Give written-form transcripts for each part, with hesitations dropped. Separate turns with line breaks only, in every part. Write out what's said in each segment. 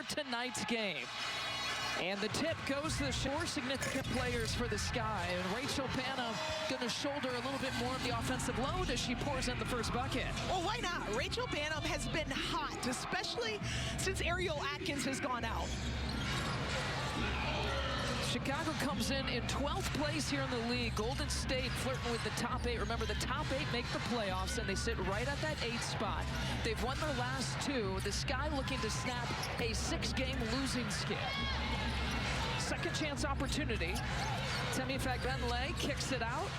for tonight's game. And the tip goes to the four significant players for the Sky. And Rachel Panam going to shoulder a little bit more of the offensive load as she pours in the first bucket.
Well, why not? Rachel Panam has been hot, especially since Ariel Atkins has gone out.
Chicago comes in 12th place here in the league. Golden State flirting with the top 8. Remember, the top 8 make the playoffs, and they sit right at that 8th spot. They've won their last 2. The Sky looking to snap a 6-game losing skid. Second chance opportunity. Temi Fagbenle kicks it out.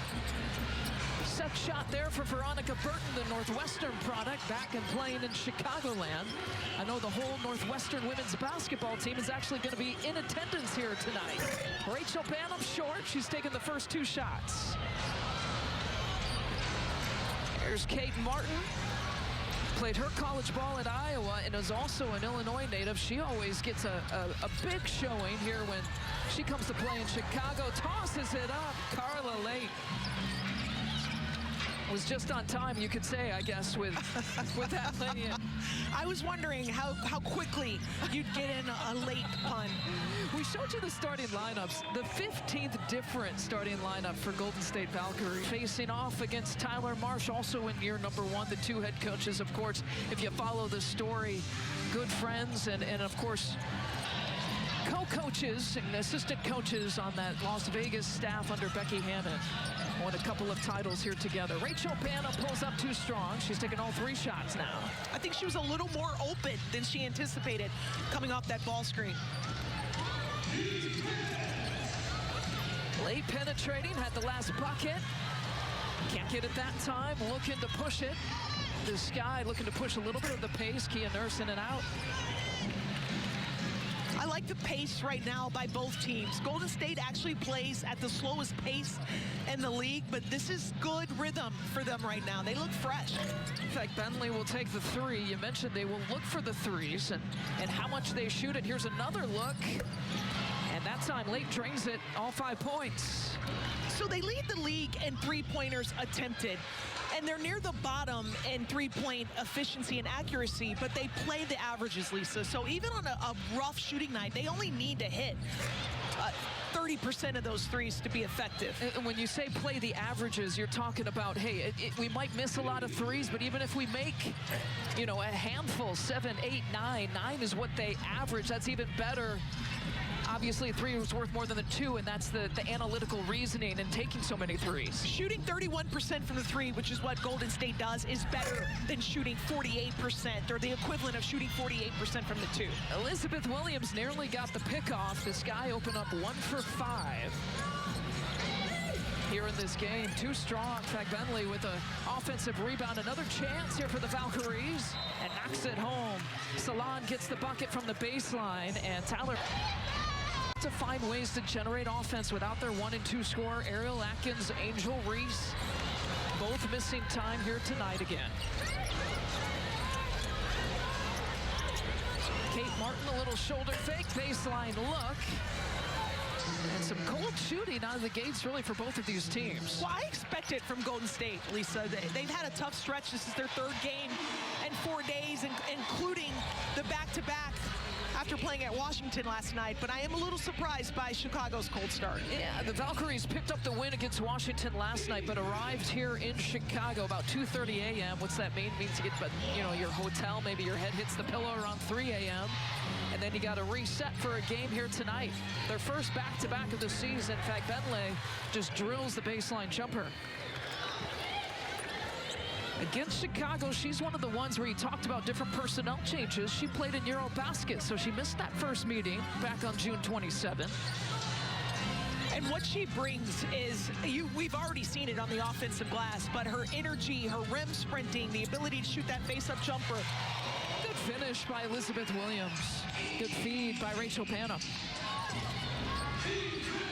Set shot there for Veronica Burton, the Northwestern product, back and playing in Chicagoland. I know the whole Northwestern women's basketball team is actually going to be in attendance here tonight. Rachel Panam short. She's taken the first 2 shots. Here's Kate Martin. Played her college ball at Iowa and is also an Illinois native. She always gets a big showing here when she comes to play in Chicago. Tosses it up. Carla Lake was just on time, you could say, I guess, with that lay in.
I was wondering how quickly you'd get in a late pun.
We showed you the starting lineups. The 15th different starting lineup for Golden State Valkyries. Facing off against Tyler Marsh, also in year number 1. The 2 head coaches, of course, if you follow the story, good friends and of course, co-coaches and assistant coaches on that Las Vegas staff under Becky Hammond. Won a couple of titles here together. Rachel Panam pulls up too strong. She's taken all 3 shots now.
I think she was a little more open than she anticipated coming off that ball screen.
Late penetrating, had the last bucket. Can't get it that time, looking to push it. The Sky looking to push a little bit of the pace. Kia Nurse in and out.
I like the pace right now by both teams. Golden State actually plays at the slowest pace in the league, but this is good rhythm for them right now. They look fresh.
In fact, Bentley will take the 3. You mentioned they will look for the 3s and how much they shoot it. Here's another look. And that time, Lake drains it, all 5 points.
So they lead the league in 3-pointers attempted. And they're near the bottom in 3-point efficiency and accuracy, but they play the averages, Lisa. So even on a rough shooting night, they only need to hit 30% of those 3s to be effective.
And when you say play the averages, you're talking about, hey, we might miss a lot of 3s, but even if we make, you know, a handful, 7, 8, 9, 9 is what they average. That's even better. Obviously, 3 was worth more than the 2, and that's the analytical reasoning and taking so many 3s.
Shooting 31% from the 3, which is what Golden State does, is better than shooting 48%, or the equivalent of shooting 48% from the 2.
Elizabeth Williams nearly got the pick off. The Sky open up 1 for 5 here in this game. Too strong. Fagbenle with an offensive rebound. Another chance here for the Valkyries, and knocks it home. Salon gets the bucket from the baseline, and Tyler to find ways to generate offense without their 1 and 2 scorer. Ariel Atkins, Angel Reese, both missing time here tonight again. Kate Martin, a little shoulder fake, baseline look. And some cold shooting out of the gates, really, for both of these teams.
Well, I expect it from Golden State, Lisa. They've had a tough stretch. This is their 3rd game in 4 days, including the back-to-back after playing at Washington last night, but I am a little surprised by Chicago's cold start.
Yeah, the Valkyries picked up the win against Washington last night, but arrived here in Chicago about 2:30 a.m. What's that mean? It means you get, you know, your hotel, maybe your head hits the pillow around 3 a.m., and then you got to reset for a game here tonight. Their first back-to-back of the season. In fact, Bentley just drills the baseline jumper. Against Chicago, she's one of the ones where you talked about different personnel changes. She played in Eurobasket, so she missed that first meeting back on June 27th.
And what she brings is, we've already seen it on the offensive glass, but her energy, her rim sprinting, the ability to shoot that face-up jumper.
Good finish by Elizabeth Williams. Good feed by Rachel Panam.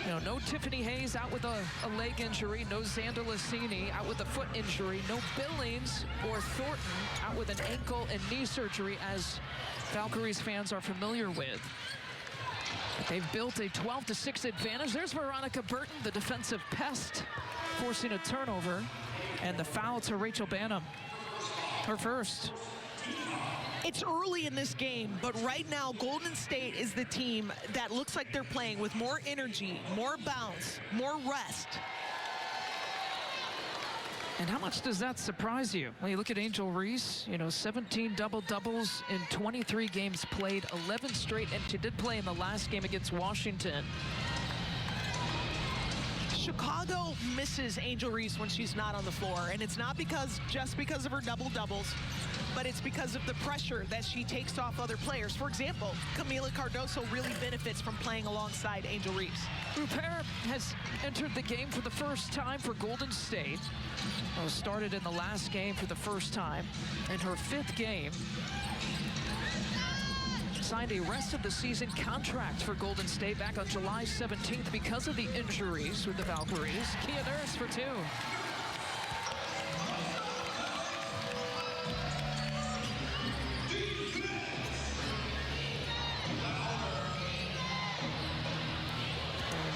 You know, no Tiffany Hayes out with a leg injury. No Xander Lassini out with a foot injury. No Billings or Thornton out with an ankle and knee surgery, as Valkyries fans are familiar with. They've built a 12-6 advantage. There's Veronica Burton, the defensive pest, forcing a turnover. And the foul to Rachel Panam, her first.
It's early in this game, but right now Golden State is the team that looks like they're playing with more energy, more bounce, more rest.
And how much does that surprise you? When you look at Angel Reese, 17 double-doubles in 23 games played, 11 straight, and she did play in the last game against Washington.
Chicago misses Angel Reese when she's not on the floor, and it's not just because of her double-doubles, but it's because of the pressure that she takes off other players. For example, Camila Cardoso really benefits from playing alongside Angel Reese.
Rupert has entered the game for the first time for Golden State. Started in the last game for the first time. In her 5th game, signed a rest of the season contract for Golden State back on July 17th because of the injuries with the Valkyries. Kia Nurse for 2.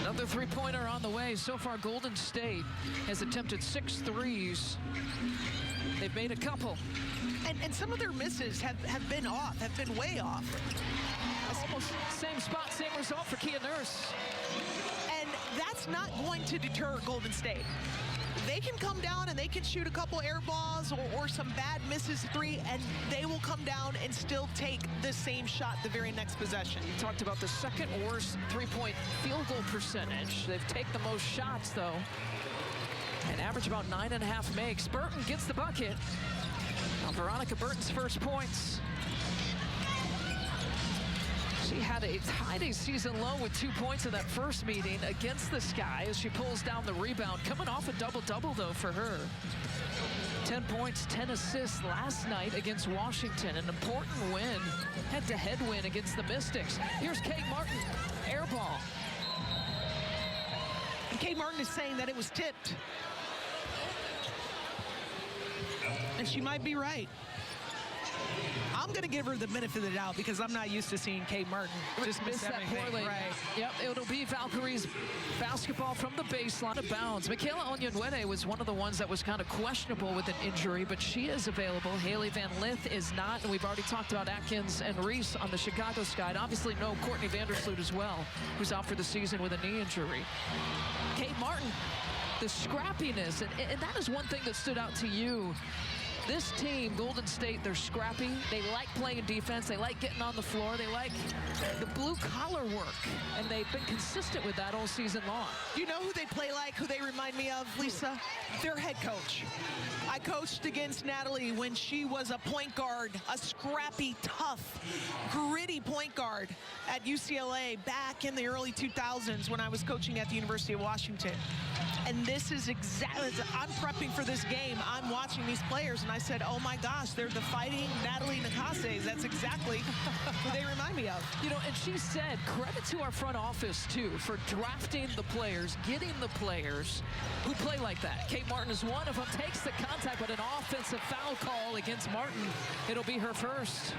Another three-pointer on the way. So far, Golden State has attempted 6 threes. They've made a couple.
And some of their misses have been off, have been way off.
Almost same spot, same result for Kia Nurse.
And that's not going to deter Golden State. They can come down and they can shoot a couple air balls or some bad misses 3, and they will come down and still take the same shot the very next possession.
You talked about the second worst three-point field goal percentage. They've taken the most shots, though, and average about 9.5 makes. Burton gets the bucket. Now, Veronica Burton's first points. She had tied a season low with 2 points in that first meeting against the Sky as she pulls down the rebound. Coming off a double-double, though, for her. 10 points, 10 assists last night against Washington. An important win, head-to-head win against the Mystics. Here's Kate Martin, air ball.
And Kate Martin is saying that it was tipped. And she might be right. I'm going to give her the benefit of the doubt because I'm not used to seeing Kate Martin just miss
that
everything.
poorly.
Right.
Yep, it'll be Valkyries basketball from the baseline of bounds. Michaela Onyenwere was one of the ones that was kind of questionable with an injury, but she is available. Haley Van Lith is not, and we've already talked about Atkins and Reese on the Chicago side. Obviously, no Courtney Vandersloot as well, who's out for the season with a knee injury. Kate Martin, the scrappiness, and that is one thing that stood out to you. This team, Golden State, they're scrappy. They like playing defense. They like getting on the floor. They like the blue-collar work, and they've been consistent with that all season long.
You know who they play like, who they remind me of, Lisa? Their head coach. I coached against Natalie when she was a point guard, a scrappy, tough, gritty point guard at UCLA back in the early 2000s when I was coaching at the University of Washington. And this is exactly, I'm prepping for this game. I'm watching these players, and I said, oh my gosh, they're the fighting Natalie Nakases. That's exactly who they remind me of.
And she said, credit to our front office, too, for drafting the players, getting the players who play like that. Kate Martin is one of them, takes the contact, but an offensive foul call against Martin. It'll be her first.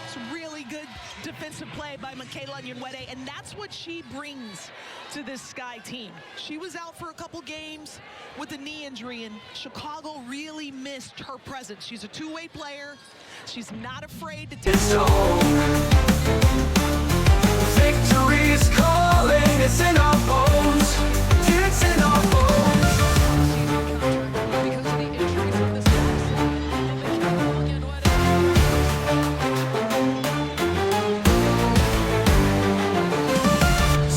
It's really good defensive play by Michaela Onyenwere, and that's what she brings to this Sky team. She was out for a couple games with a knee injury, and Chicago really missed her presence. She's a two-way player. She's not afraid to take it.
Victory's calling, it's in our bones. It's in our bones.
Because of the injury from this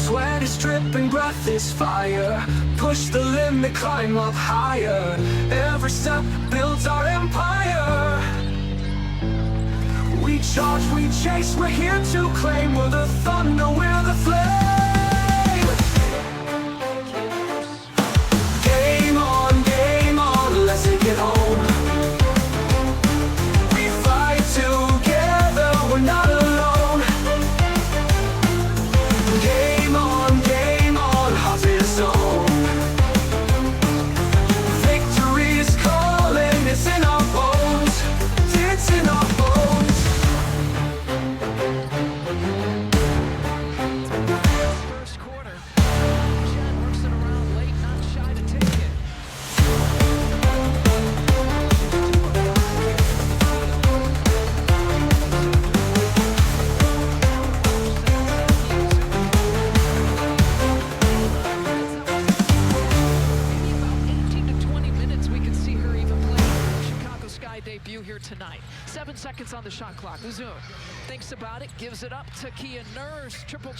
Sweat is dripping, breath is fire. Push the limit, climb up higher. Every step builds our empire. We charge, we chase, we're here to claim. We're the thunder, we're the flame. Game on, let's take it home. We fight together, we're not alone. Game on, heart is on. Victory is calling, it's in our bones. It's in our bones.
debut here tonight. 7 seconds on the shot clock. Uzun thinks about it, gives it up to Kia Nurse. Triple